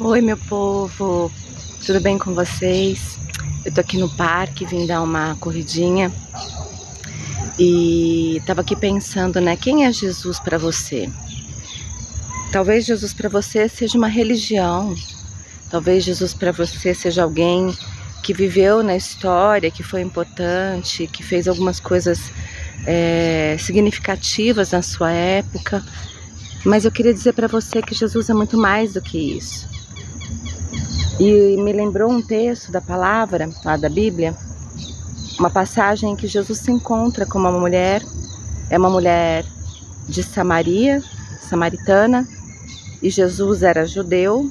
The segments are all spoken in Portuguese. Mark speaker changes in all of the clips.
Speaker 1: Oi, meu povo, tudo bem com vocês? Eu tô aqui no parque, vim dar uma corridinha e tava aqui pensando, né? Quem é Jesus para você? Talvez Jesus para você seja uma religião, talvez Jesus para você seja alguém que viveu na história, que foi importante, que fez algumas coisas significativas na sua época, mas eu queria dizer para você que Jesus é muito mais do que isso. E me lembrou um texto da palavra, lá da Bíblia, uma passagem em que Jesus se encontra com uma mulher, é uma mulher de Samaria, samaritana, e Jesus era judeu,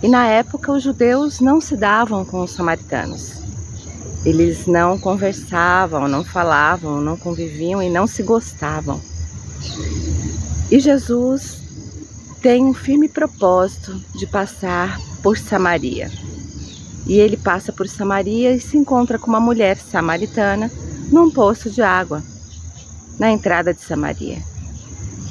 Speaker 1: e na época os judeus não se davam com os samaritanos. Eles não conversavam, não falavam, não conviviam e não se gostavam. E Jesus tem um firme propósito de passar por Samaria. E ele passa por Samaria e se encontra com uma mulher samaritana num poço de água, na entrada de Samaria.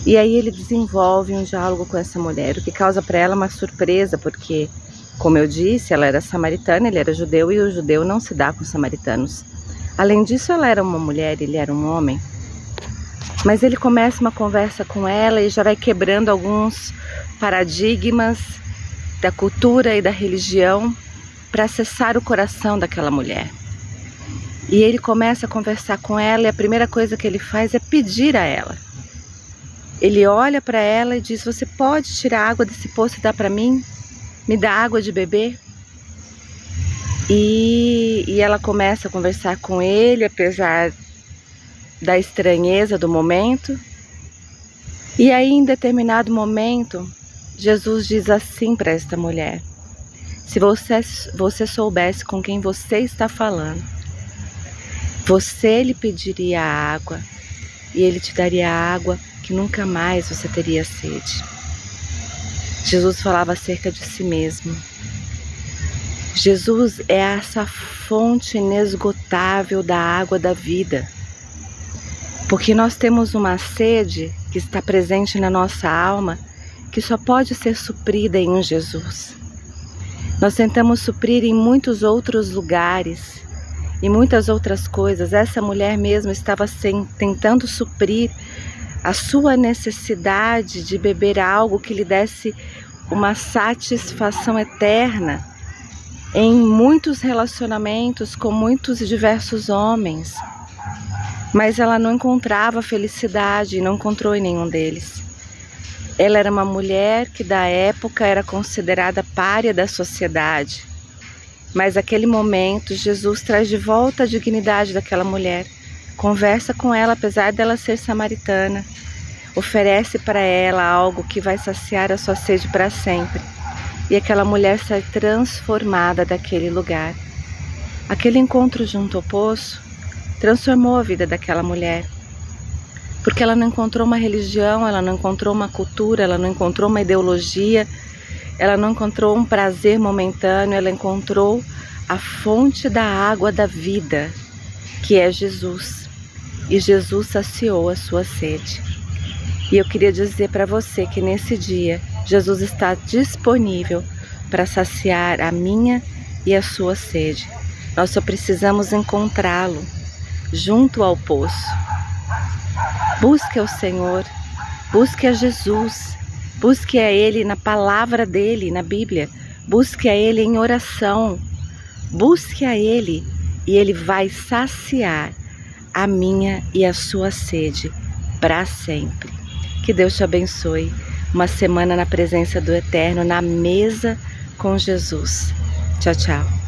Speaker 1: E aí ele desenvolve um diálogo com essa mulher, o que causa para ela uma surpresa, porque, como eu disse, ela era samaritana, ele era judeu e o judeu não se dá com os samaritanos. Além disso, ela era uma mulher, ele era um homem. Mas ele começa uma conversa com ela e já vai quebrando alguns paradigmas da cultura e da religião para acessar o coração daquela mulher. E ele começa a conversar com ela e a primeira coisa que ele faz é pedir a ela. Ele olha para ela e diz: você pode tirar água desse poço e dar para mim? Me dá água de beber? E ela começa a conversar com ele, apesar da estranheza do momento. E aí, em determinado momento, Jesus diz assim para esta mulher: se você soubesse com quem você está falando, você lhe pediria água e ele te daria água que nunca mais você teria sede. Jesus falava acerca de si mesmo. Jesus é essa fonte inesgotável da água da vida. Porque nós temos uma sede que está presente na nossa alma, que só pode ser suprida em um Jesus. Nós tentamos suprir em muitos outros lugares, em muitas outras coisas. Essa mulher mesmo estava tentando suprir a sua necessidade de beber algo que lhe desse uma satisfação eterna em muitos relacionamentos com muitos diversos homens. Mas ela não encontrava felicidade e não encontrou em nenhum deles. Ela era uma mulher que da época era considerada pária da sociedade. Mas naquele momento Jesus traz de volta a dignidade daquela mulher. Conversa com ela apesar dela ser samaritana. Oferece para ela algo que vai saciar a sua sede para sempre. E aquela mulher sai transformada daquele lugar. Aquele encontro junto ao poço transformou a vida daquela mulher, porque ela não encontrou uma religião, ela não encontrou uma cultura, ela não encontrou uma ideologia, ela não encontrou um prazer momentâneo, ela encontrou a fonte da água da vida, que é Jesus, e Jesus saciou a sua sede. E eu queria dizer para você que nesse dia, Jesus está disponível para saciar a minha e a sua sede. Nós só precisamos encontrá-lo junto ao poço. Busque ao Senhor, busque a Jesus, busque a Ele na palavra dEle, na Bíblia, busque a Ele em oração, busque a Ele e Ele vai saciar a minha e a sua sede para sempre. Que Deus te abençoe, uma semana na presença do Eterno, na mesa com Jesus. Tchau, tchau.